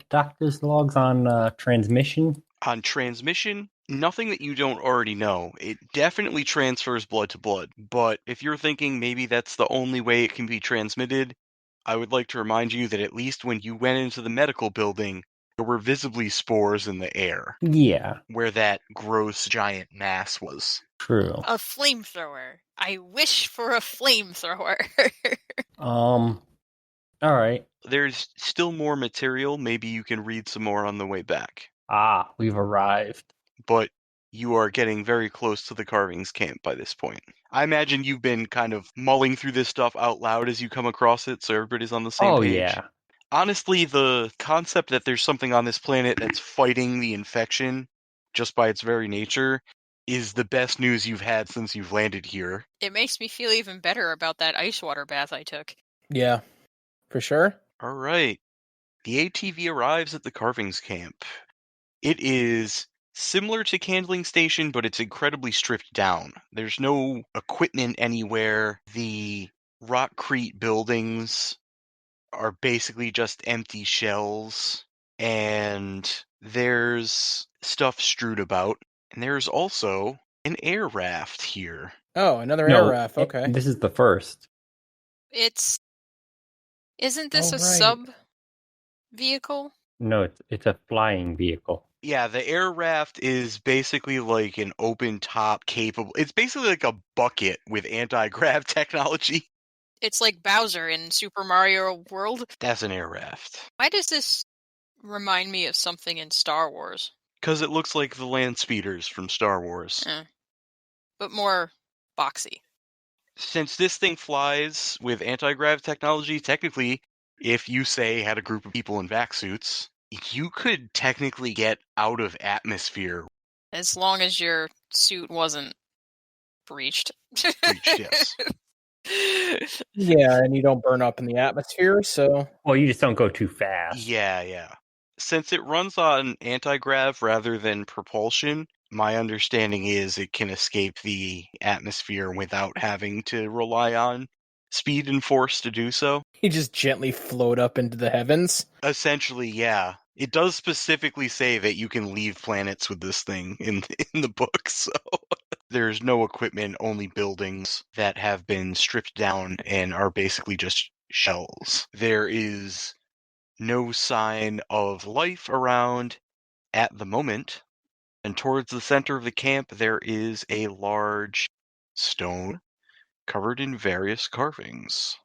doctor's logs on transmission? On transmission, nothing that you don't already know. It definitely transfers blood to blood, but if you're thinking maybe that's the only way it can be transmitted, I would like to remind you that at least when you went into the medical building, there were visibly spores in the air Yeah, where that gross giant mass was. true. A flamethrower. I wish for a flamethrower. All right. There's still more material. Maybe you can read some more on the way back. Ah, we've arrived. But you are getting very close to the Carvings camp by this point. I imagine you've been kind of mulling through this stuff out loud as you come across it, so everybody's on the same Oh, page. yeah. Honestly, the concept that there's something on this planet that's fighting the infection, just by its very nature, is the best news you've had since you've landed here. It makes me feel even better about that ice water bath I took. Yeah, for sure. All right. The ATV arrives at the Carvings camp. It is similar to Candling Station, but it's incredibly stripped down. There's no equipment anywhere. The Rockcrete buildings are basically just empty shells, and there's stuff strewed about. And there's also an air raft here. Oh, another air raft. Okay. This is the first. Isn't this Oh, a right. sub vehicle? No, it's a flying vehicle. Yeah, the air raft is basically like an open top capable. It's basically like a bucket with anti-grav technology. It's like Bowser in Super Mario World. That's an air raft. Why does this remind me of something in Star Wars? Because it looks like the land speeders from Star Wars. But more boxy. Since this thing flies with anti-grav technology, technically, if you, say, had a group of people in vac suits, you could technically get out of atmosphere. As long as your suit wasn't breached. Breached, yes. Yeah, and you don't burn up in the atmosphere, so... Well, you just don't go too fast. Yeah. Since it runs on anti-grav rather than propulsion, my understanding is it can escape the atmosphere without having to rely on speed and force to do so. You just gently float up into the heavens? Essentially, yeah. It does specifically say that you can leave planets with this thing in the book, so there's no equipment, only buildings that have been stripped down and are basically just shells. There is no sign of life around at the moment, and towards the center of the camp there is a large stone covered in various carvings.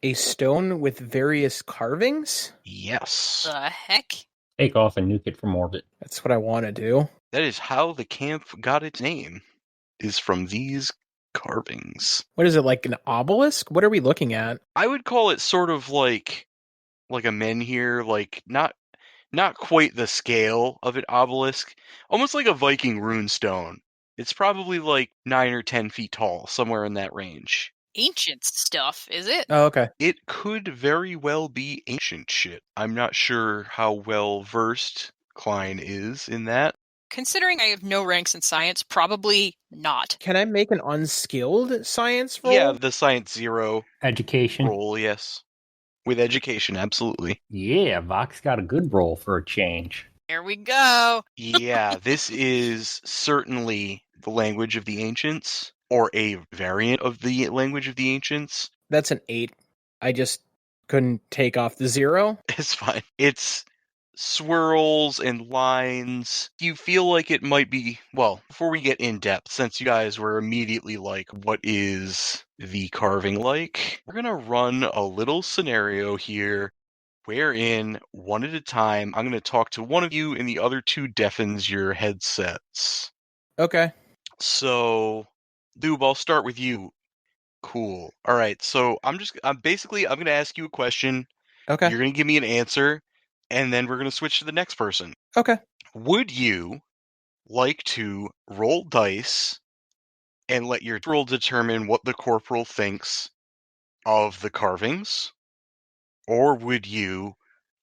A stone with various carvings? Yes. The heck? Take off and nuke it from orbit. That's what I want to do. That is how the camp got its name, is from these carvings. What is it, like an obelisk? What are we looking at? I would call it sort of like a menhir, like not quite the scale of an obelisk, almost like a Viking runestone. It's probably like 9 or 10 feet tall, somewhere in that range. Ancient stuff, is it? Oh, okay. It could very well be ancient shit. I'm not sure how well versed Klein is in that. Considering I have no ranks in science, probably not. Can I make an unskilled science roll? Yeah, the Science Zero Education. roll, yes. With education, absolutely. Yeah, Vox got a good roll for a change. Here we go. Yeah, this is certainly the language of the ancients, or a variant of the language of the ancients. That's an 8. I just couldn't take off the 0. It's fine. It's swirls and lines. You feel like it might be, well, before we get in depth, since you guys were immediately like, what is the carving like? We're going to run a little scenario here wherein, one at a time, I'm going to talk to one of you and the other two deafens your headsets. Okay. So, Doob, I'll start with you. Cool. All right. So I'm going to ask you a question. Okay. You're going to give me an answer, and then we're going to switch to the next person. Okay. Would you like to roll dice and let your roll determine what the corporal thinks of the carvings? Or would you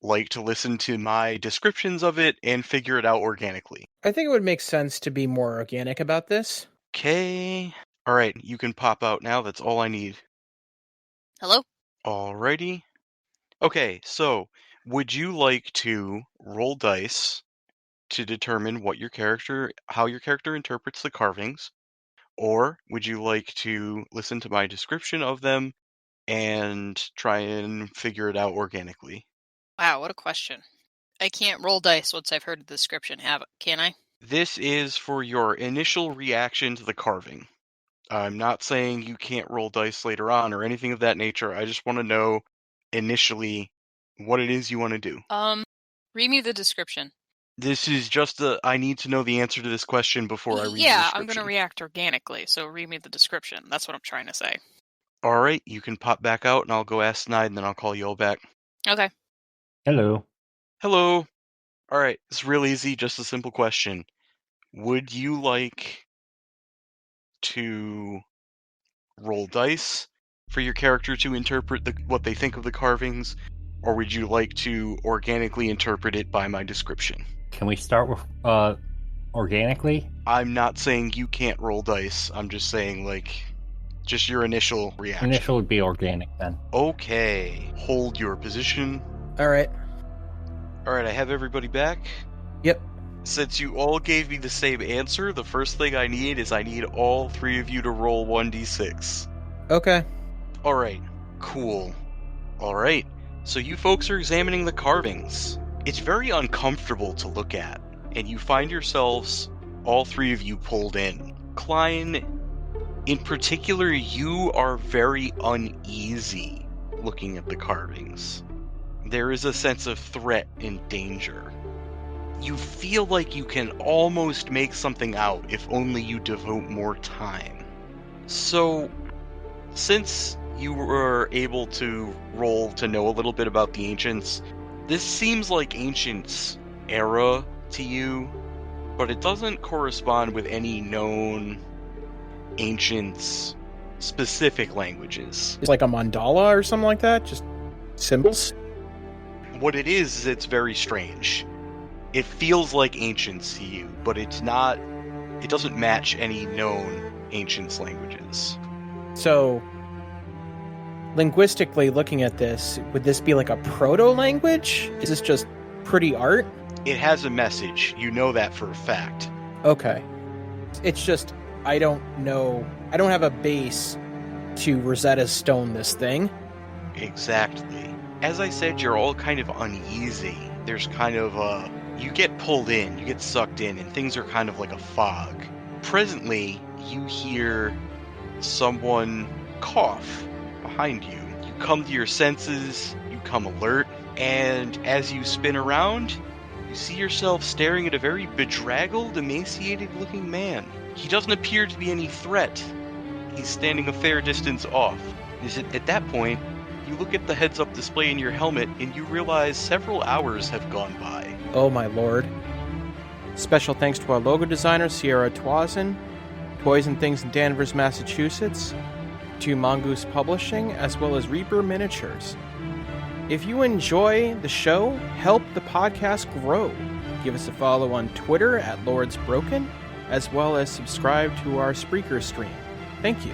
like to listen to my descriptions of it and figure it out organically? I think it would make sense to be more organic about this. Okay. All right, you can pop out now. That's all I need. Hello? Alrighty. Okay, so would you like to roll dice to determine how your character interprets the carvings, or would you like to listen to my description of them and try and figure it out organically? Wow, what a question. I can't roll dice once I've heard the description, can I? This is for your initial reaction to the carving. I'm not saying you can't roll dice later on or anything of that nature. I just want to know initially what it is you want to do. Read me the description. This is just I need to know the answer to this question before I read the Yeah, description. I'm going to react organically, so read me the description. That's what I'm trying to say. All right, you can pop back out and I'll go ask Snide and then I'll call you all back. Okay. Hello. Hello. All right, it's real easy, just a simple question. Would you like to roll dice for your character to interpret what they think of the carvings, or would you like to organically interpret it by my description? Can we start with organically? I'm not saying you can't roll dice. I'm just saying, just your initial reaction. Initial would be organic then. Okay. Hold your position. All right. All right, I have everybody back. Yep. Since you all gave me the same answer, the first thing I need is all three of you to roll 1d6. Okay. All right. Cool. All right. So you folks are examining the carvings. It's very uncomfortable to look at, and you find yourselves, all three of you, pulled in. Klein, in particular, you are very uneasy looking at the carvings. There is a sense of threat and danger. You feel like you can almost make something out if only you devote more time. So, since you were able to roll to know a little bit about the Ancients, this seems like Ancients' era to you, but it doesn't correspond with any known Ancients' specific languages. It's like a mandala or something like that? Just symbols? What it is it's very strange. It feels like Ancients to you, but it doesn't match any known Ancients' languages. So, linguistically looking at this, would this be like a proto-language? Is this just pretty art? It has a message. You know that for a fact. Okay. It's just, I don't know. I don't have a base to Rosetta Stone this thing. Exactly. As I said, you're all kind of uneasy. There's kind of you get pulled in, you get sucked in, and things are kind of like a fog. Presently, you hear someone cough behind you. You come to your senses, you come alert, and as you spin around, you see yourself staring at a very bedraggled, emaciated-looking man. He doesn't appear to be any threat. He's standing a fair distance off. At that point, you look at the heads-up display in your helmet, and you realize several hours have gone by. Oh my lord. Special thanks to our logo designer, Sierra Twazin, Toys and Things in Danvers, Massachusetts, to Mongoose Publishing, as well as Reaper Miniatures. If you enjoy the show, help the podcast grow. Give us a follow on Twitter at Lords Broken, as well as subscribe to our Spreaker stream. Thank you.